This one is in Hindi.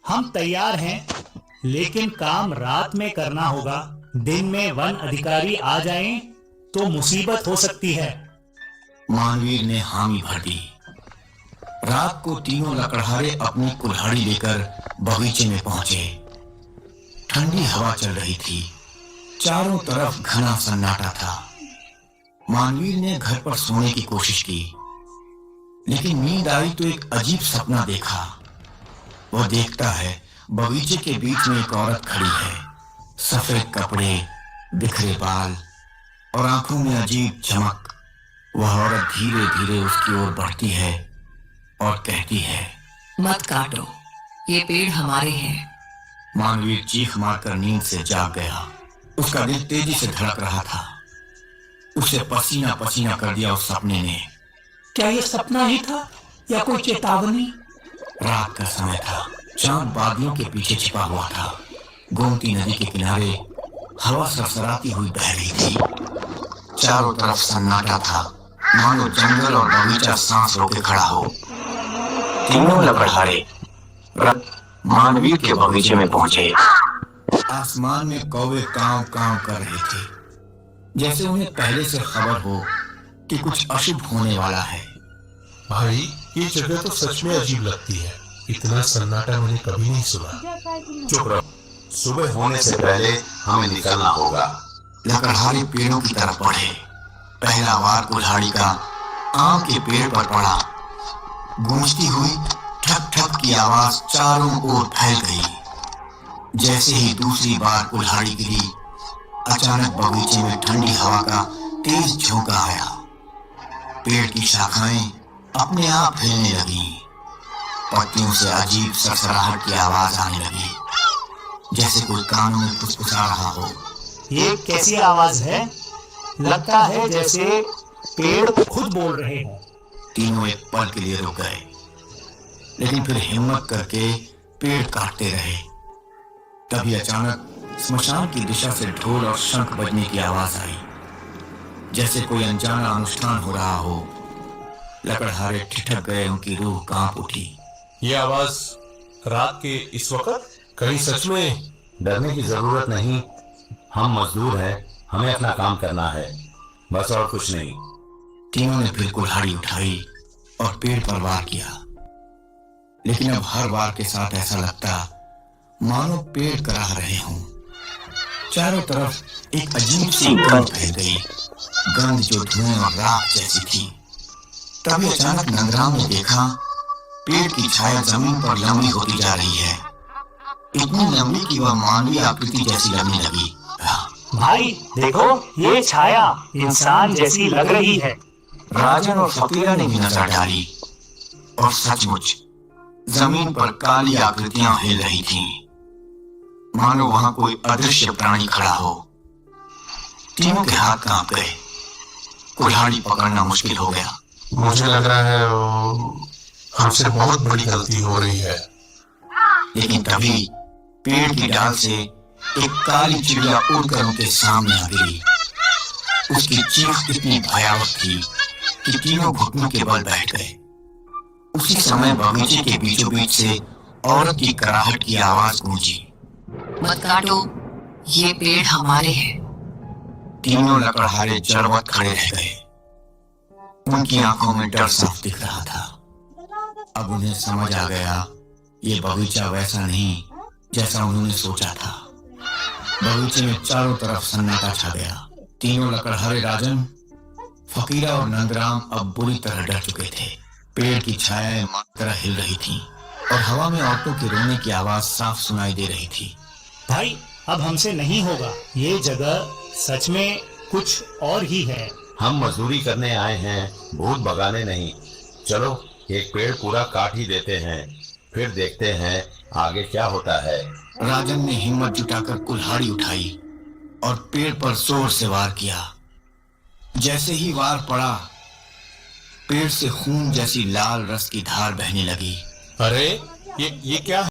हम तैयार हैं, लेकिन काम रात में करना होगा। दिन में वन अधिकारी आ जाएं तो मुसीबत हो सकती है। मानवीर ने हामी भर दी। रात को तीनों लकड़हारे अपनी कुल्हाड़ी लेकर बगीचे में पहुंचे। ठंडी हवा चल रही थी, चारों तरफ घना सन्नाटा था। मानवीर ने घर पर सोने की कोशिश की, लेकिन नींद आई तो एक अजीब सपना देखा। वह देखता है बगीचे के बीच में एक औरत खड़ी है, सफेद कपड़े, बिखरे बाल और आंखों में अजीब चमक। वह औरत धीरे धीरे उसकी ओर बढ़ती है और कहती है, मत काटो, ये पेड़ हमारे हैं। मानवीर चीख मारकर नींद से जाग गया। उसका दिल तेजी से धड़क रहा था। उसे पसीना पसीना कर दिया उस सपने ने। क्या ये सपना ही था या कोई चेतावनी? रात का समय था, चांद बादलों के पीछे छिपा हुआ था। गोमती नदी के किनारे हवा सरसराती हुई बह रही थी। चारों तरफ सन्नाटा था, मानो जंगल और बगीचा सांस रोके खड़ा हो। तीनों लकड़हारे मानवीर के बगीचे में पहुंचे। आसमान में कौवे कांव कांव कर रहे थे, जैसे उन्हें पहले से खबर हो कि कुछ अशुभ होने वाला है। भाई, ये जगह तो सच में अजीब लगती है। इतना सन्नाटा मैंने कभी नहीं सुना। चुप रहो, सुबह होने से पहले हमें निकलना होगा। लकड़हारे पेड़ों की तरफ बढ़े। पहला वार कुल्हाड़ी का आम के पेड़ पर पड़ा। गूंजती हुई ठक ठक की आवाज चारों ओर फैल गई। जैसे ही दूसरी बार कुल्हाड़ी गिरी, अचानक बगीचे में ठंडी हवा का तेज झोंका आया। पेड़ की शाखाएं अपने आप हिलने लगी। पत्तियों से अजीब सरसराहट की आवाज आने लगी, जैसे कोई कानों में फुसफुसा रहा हो। ये कैसी आवाज है? लगता है जैसे पेड़ खुद बोल रहे हों। तीनों एक पल के लिए रुक गए, लेकिन फिर हिम्मत करके पेड़ काटते रहे। तभी अचानक स्मशान की दिशा से ढोल और शंख बजने की आवाज आई, जैसे कोई अनजाना अनुष्ठान हो रहा हो। लकड़हारे ठिठक गए, उनकी रूह कांप उठी। ये आवाज रात के इस वक्त? कहीं सच में? डरने की जरूरत नहीं, हम मजदूर हैं, हमें अपना काम करना है, बस और कुछ नहीं। तीनों ने फिर कुल्हाड़ी उठाई और पेड़ पर वार किया, लेकिन अब हर वार के साथ ऐसा लगता मानो पेड़ कराह रहे हों। चारों तरफ एक अजीब सी गंध फैल गई, गंध जो धुएं और राख जैसी थी। तभी अचानक नंदराम ने देखा पेड़ की छाया जमीन पर लंबी होती जा रही है, इतनी लंबी कि वह मानवीय आकृति जैसी लगने लगी। भाई देखो, ये छाया इंसान जैसी लग रही है। राजन और फकीरा ने भी नजर डाली, और सचमुच जमीन पर काली आकृतियां हिल रही थीं, मानो वहां कोई अदृश्य प्राणी खड़ा हो। तीनों के हाथ कांप गए, कुल्हाड़ी पकड़ना मुश्किल हो गया। मुझे लग रहा है हमसे बहुत बड़ी गलती हो रही है। लेकिन तभी पेड़ की डाल से एक काली चिड़िया उड़कर उनके सामने आ गिरी। उसकी चीख इतनी भयावह थी कि तीनों घुटनों के बल बैठ गए। उसी समय बगीचे के बीचों बीच से औरत की कराहट की आवाज गूंजी, मत काटो, ये पेड़ हमारे हैं। तीनों लकड़हारे जड़वत खड़े रह गए। उनकी आंखों में डर साफ दिख रहा था। अब उन्हें समझ आ गया, ये बगीचा वैसा नहीं जैसा उन्होंने सोचा था। बगीचे में चारों तरफ सन्नाटा छा गया। तीनों लकड़हारे राजन, फकीरा और नंदराम अब बुरी तरह डर चुके थे। पेड़ की छायाएं मां की तरह हिल रही थीं, और हवा में औरतों के रोने की आवाज साफ सुनाई दे रही थी। भाई, अब हमसे नहीं होगा। ये जगह सच में कुछ और ही है। हम मजदूरी करने आए हैं, भूत भगाने नहीं। चलो एक पेड़ पूरा काट ही देते हैं, फिर देखते हैं आगे क्या होता है। राजन ने हिम्मत जुटाकर कुल्हाड़ी उठाई और पेड़ पर जोर से वार किया। जैसे ही वार पड़ा, पेड़ से खून जैसी लाल रस की धार बहने लगी। अरे ये क्या है?